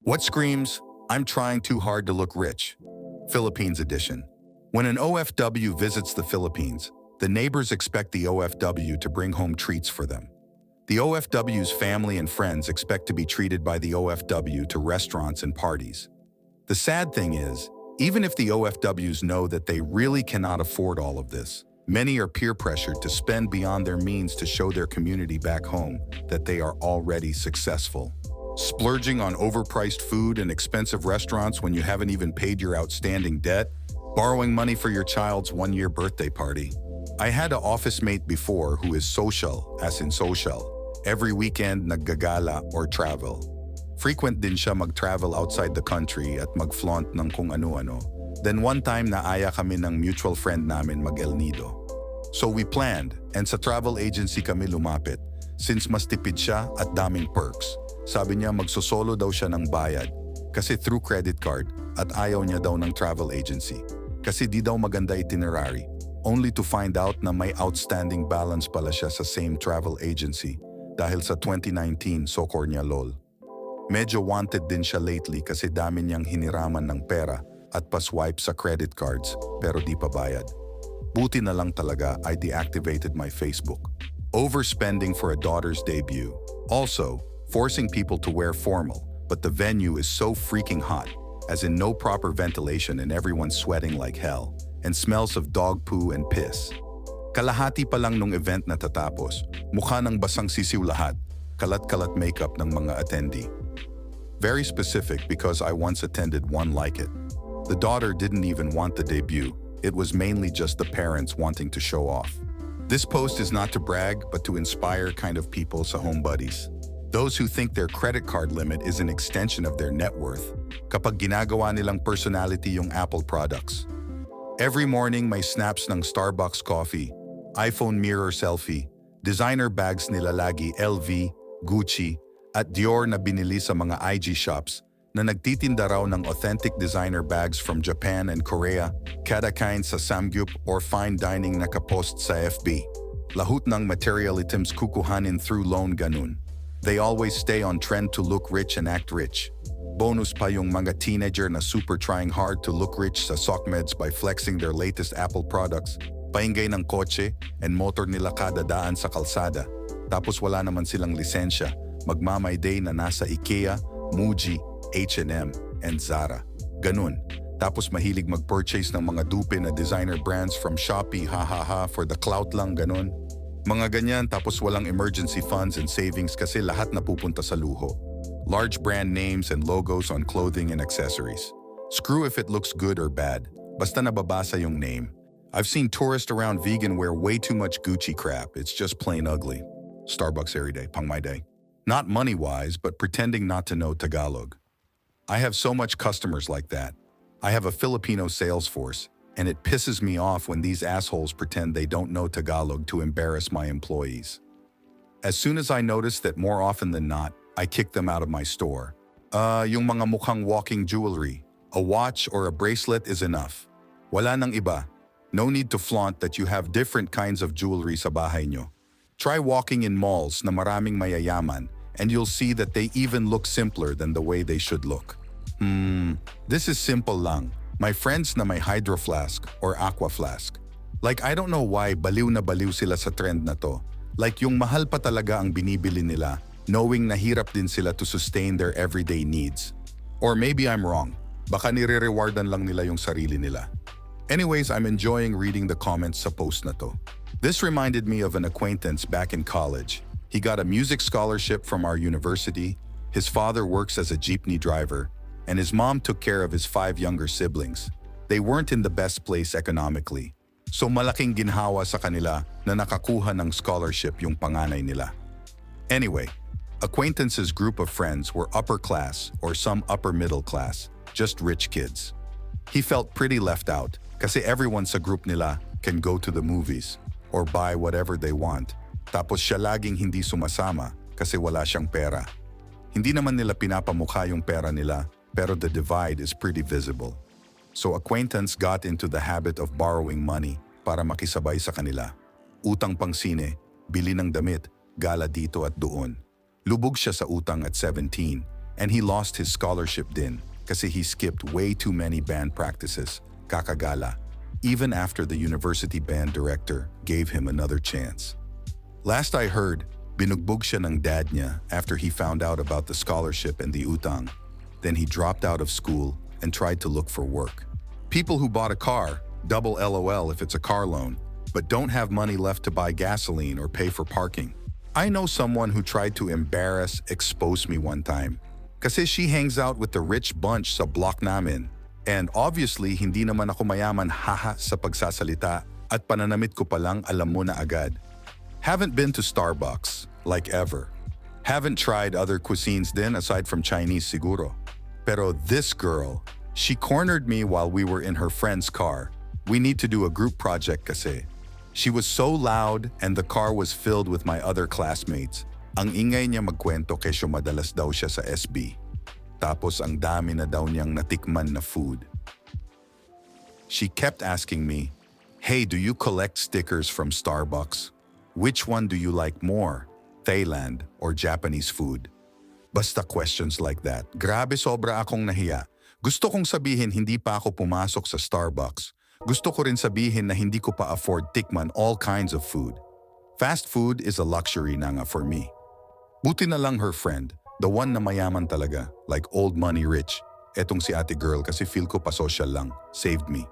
What screams, "I'm trying too hard to look rich"? Philippines edition. When an OFW visits the Philippines, the neighbors expect the OFW to bring home treats for them. The OFW's family and friends expect to be treated by the OFW to restaurants and parties. The sad thing is, even if the OFWs know that they really cannot afford all of this, many are peer pressured to spend beyond their means to show their community back home that they are already successful. Splurging on overpriced food and expensive restaurants when you haven't even paid your outstanding debt, borrowing money for your child's one-year birthday party. I had an office mate before who is social, as in social. Every weekend naggagala or travel. Frequent din siya mag-travel outside the country at mag-flaunt ng kung ano-ano. Then one time naaya kami ng mutual friend namin mag-El Nido. So we planned, and sa travel agency kami lumapit, since mas tipid siya at daming perks. Sabi niya magsosolo daw siya ng bayad kasi through credit card at ayaw niya daw ng travel agency kasi di daw maganda itinerary, only to find out na may outstanding balance pala siya sa same travel agency dahil sa 2019 sokor niya lol. Medyo wanted din siya lately kasi dami niyang hiniraman ng pera at paswipe sa credit cards pero di pa bayad. Buti na lang talaga I deactivated my Facebook. Overspending for a daughter's debut. Also, forcing people to wear formal, but the venue is so freaking hot, as in no proper ventilation and everyone's sweating like hell, and smells of dog poo and piss. Kalahati pa lang nung event na tatapos, mukha ng basang sisiw lahat, kalat-kalat makeup ng mga attendee. Very specific because I once attended one like it. The daughter didn't even want the debut, it was mainly just the parents wanting to show off. This post is not to brag, but to inspire kind of people sa home buddies. Those who think their credit card limit is an extension of their net worth kapag ginagawa nilang personality yung Apple products. Every morning may snaps ng Starbucks coffee, iPhone mirror selfie, designer bags nila lagi LV, Gucci, at Dior na binili sa mga IG shops na nagtitinda raw ng authentic designer bags from Japan and Korea, kada kain sa samgyup or fine dining nakapost sa FB. Lahut ng material items kukuhanin through loan ganun. They always stay on trend to look rich and act rich. Bonus pa yung mga teenager na super trying hard to look rich sa sockmeds by flexing their latest Apple products, paingay ng kotse and motor nila kada daan sa kalsada. Tapos wala naman silang lisensya, magmamay-day na nasa IKEA, Muji, H&M, and Zara. Ganun. Tapos mahilig mag-purchase ng mga dupe na designer brands from Shopee, ha for the clout lang, ganun. Mga ganyan tapos walang emergency funds and savings kasi lahat napupunta sa luho. Large brand names and logos on clothing and accessories. Screw if it looks good or bad, basta nababasa yung name. I've seen tourists around vegan wear way too much Gucci crap, it's just plain ugly. Starbucks every day, pang my day. Not money-wise, but pretending not to know Tagalog. I have so much customers like that. I have a Filipino sales force, and it pisses me off when these assholes pretend they don't know Tagalog to embarrass my employees. As soon as I notice that more often than not, I kick them out of my store. Yung mga mukhang walking jewelry, a watch or a bracelet is enough. Wala nang iba. No need to flaunt that you have different kinds of jewelry sa bahay nyo. Try walking in malls na maraming mayayaman, and you'll see that they even look simpler than the way they should look. This is simple lang. My friends na may hydro flask or aqua flask. Like I don't know why baliw na baliw sila sa trend na to. Like yung mahal pa talaga ang binibili nila, knowing na hirap din sila to sustain their everyday needs. Or maybe I'm wrong. Baka nire-rewardan lang nila yung sarili nila. Anyways, I'm enjoying reading the comments sa post na to. This reminded me of an acquaintance back in college. He got a music scholarship from our university. His father works as a jeepney driver, and his mom took care of his 5 younger siblings. They weren't in the best place economically. So malaking ginhawa sa kanila na nakakuha ng scholarship yung panganay nila. Anyway, acquaintance's group of friends were upper class or some upper middle class, just rich kids. He felt pretty left out kasi everyone sa group nila can go to the movies or buy whatever they want. Tapos siya laging hindi sumasama kasi wala siyang pera. Hindi naman nila pinapamukha yung pera nila, pero the divide is pretty visible. So acquaintance got into the habit of borrowing money para makisabay sa kanila. Utang pang sine, bili ng damit, gala dito at doon. Lubog siya sa utang at 17, And he lost his scholarship din kasi he skipped way too many band practices, kakagala, even after the university band director gave him another chance. Last I heard, binugbog siya ng dad niya after he found out about the scholarship and the utang. Then he dropped out of school and tried to look for work. People who bought a car, double LOL if it's a car loan, but don't have money left to buy gasoline or pay for parking. I know someone who tried to expose me one time. Kasi she hangs out with the rich bunch sa block namin. And obviously, hindi naman ako mayaman haha sa pagsasalita at pananamit ko palang alam mo na agad. Haven't been to Starbucks, like ever. Haven't tried other cuisines din aside from Chinese siguro. Pero this girl, she cornered me while we were in her friend's car. We need to do a group project kasi. She was so loud and the car was filled with my other classmates. Ang ingay niya magkwento kesyo madalas daw siya sa SB. Tapos ang dami na daw niyang natikman na food. She kept asking me, "Hey, do you collect stickers from Starbucks? Which one do you like more, Thailand or Japanese food?" Basta questions like that. Grabe sobra akong nahiya. Gusto kong sabihin hindi pa ako pumasok sa Starbucks. Gusto ko rin sabihin na hindi ko pa afford tikman all kinds of food. Fast food is a luxury na nga for me. Buti na lang her friend, the one na mayaman talaga, like old money rich. Etong si ate girl kasi feel ko pa social lang, saved me.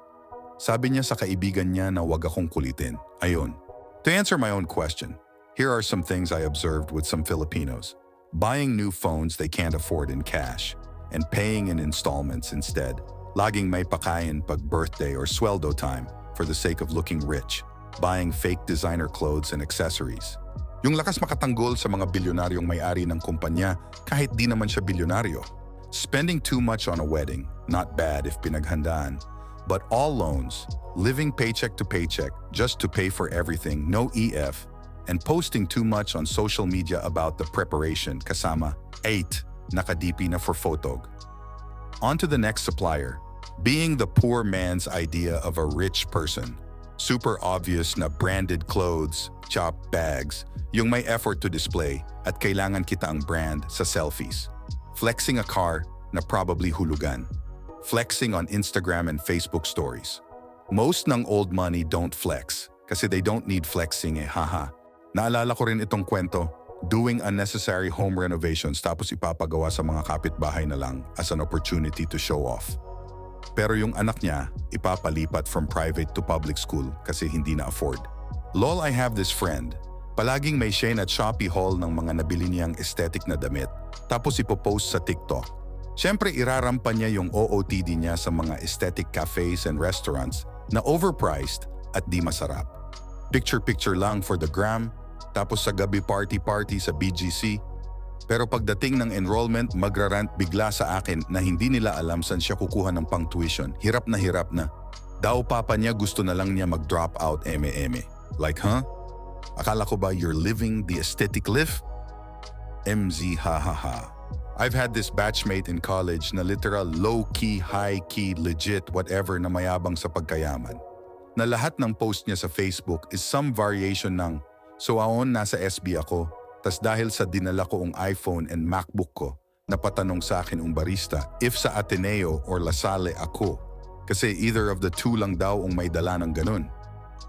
Sabi niya sa kaibigan niya na wag akong kulitin. Ayun. To answer my own question, here are some things I observed with some Filipinos. Buying new phones they can't afford in cash and paying in installments instead. Laging may pakain pag birthday or sweldo time for the sake of looking rich. Buying fake designer clothes and accessories. Yung lakas makatanggol sa mga bilyonaryong may-ari ng kumpanya kahit di naman siya bilyonaryo. Spending too much on a wedding, not bad if pinaghandaan. But all loans, living paycheck to paycheck just to pay for everything, no EF, and posting too much on social media about the preparation kasama 8 naka-DP na for photog. On to the next supplier. Being the poor man's idea of a rich person. Super obvious na branded clothes, chop bags, yung may effort to display at kailangan kita ang brand sa selfies. Flexing a car na probably hulugan. Flexing on Instagram and Facebook stories. Most ng old money don't flex kasi they don't need flexing haha. Naalala ko rin itong kwento, doing unnecessary home renovations tapos ipapagawa sa mga kapitbahay na lang as an opportunity to show off. Pero yung anak niya, ipapalipat from private to public school kasi hindi na afford. Lol, I have this friend. Palaging may Shein at Shopee haul ng mga nabili niyang aesthetic na damit, tapos ipopost sa TikTok. Siyempre irarampa niya yung OOTD niya sa mga aesthetic cafes and restaurants na overpriced at di masarap. Picture-picture lang for the gram, tapos sa gabi party-party sa BGC. Pero pagdating ng enrollment, magrarant bigla sa akin na hindi nila alam saan siya kukuha ng pang-tuition. Hirap na hirap na. Daw papa niya gusto na lang niya mag-drop out eme-eme. Like, huh? Akala ko ba you're living the aesthetic life? MZ ha ha ha. I've had this batchmate in college na literal low-key, high-key, legit, whatever na mayabang sa pagkayaman. Na lahat ng post niya sa Facebook is some variation ng, so aon nasa SB ako, tas dahil sa dinala ko ang iPhone and MacBook ko, napatanong sa akin ang barista if sa Ateneo or La Salle ako. Kasi either of the two lang daw ang may dala ng ganun.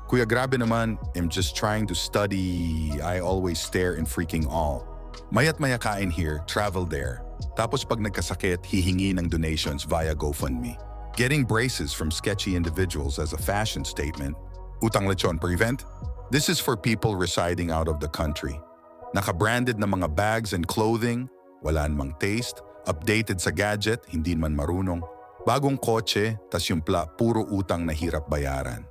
Kuya grabe naman, I'm just trying to study, I always stare in freaking awe. Mayat maya kain here, travel there. Tapos pag nagkasakit, hihingi ng donations via GoFundMe. Getting braces from sketchy individuals as a fashion statement. Utang lechon prevent? This is for people residing out of the country. Naka-branded na mga bags and clothing, wala namang taste, updated sa gadget, hindi man marunong. Bagong kotse, tas yung puro utang na hirap bayaran.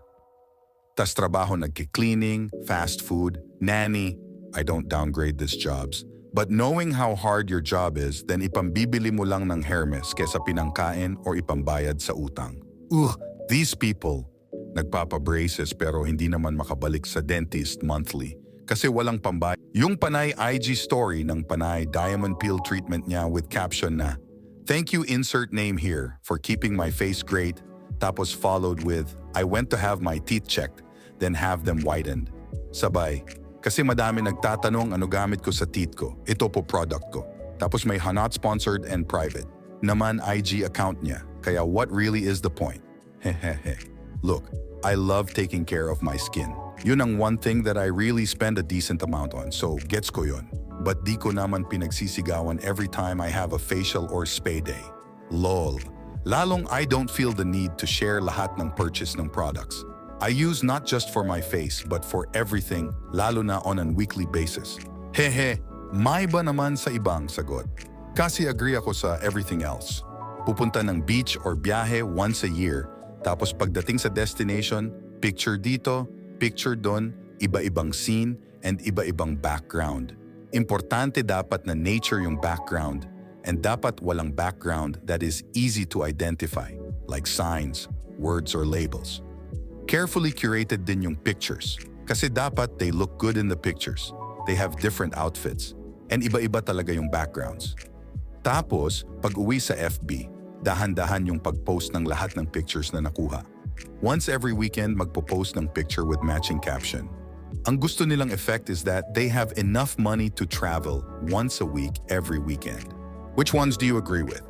Tas trabaho nagki-cleaning, fast food, nanny. I don't downgrade these jobs. But knowing how hard your job is, then ipambibili mo lang ng Hermes kesa pinangkain or ipambayad sa utang. These people, nagpapa-braces pero hindi naman makabalik sa dentist monthly kasi walang pambayad. Yung panay IG story ng panay diamond peel treatment niya with caption na, "Thank you insert name here for keeping my face great," tapos followed with, "I went to have my teeth checked, then have them whitened." Sabay, kasi madami nagtatanong ano gamit ko sa teeth ko, ito po product ko. Tapos may not sponsored and private. Naman IG account niya. Kaya what really is the point? Hehehe. Look, I love taking care of my skin. Yun ang one thing that I really spend a decent amount on, so gets ko yun. But di ko naman pinagsisigawan every time I have a facial or spa day. Lol. Lalong I don't feel the need to share lahat ng purchase ng products. I use not just for my face but for everything, lalo na on a weekly basis. Hehe, may ba naman sa ibang sagot? Kasi agree ako sa everything else. Pupunta ng beach or biyahe once a year, tapos pagdating sa destination, picture dito, picture doon, iba-ibang scene, and iba-ibang background. Importante dapat na nature yung background, and dapat walang background that is easy to identify, like signs, words, or labels. Carefully curated din yung pictures, kasi dapat they look good in the pictures. They have different outfits, and iba-iba talaga yung backgrounds. Tapos, pag uwi sa FB, dahan-dahan yung pag-post ng lahat ng pictures na nakuha. Once every weekend, magpo-post ng picture with matching caption. Ang gusto nilang effect is that they have enough money to travel once a week every weekend. Which ones do you agree with?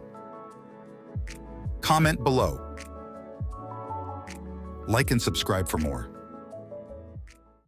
Comment below. Like and subscribe for more.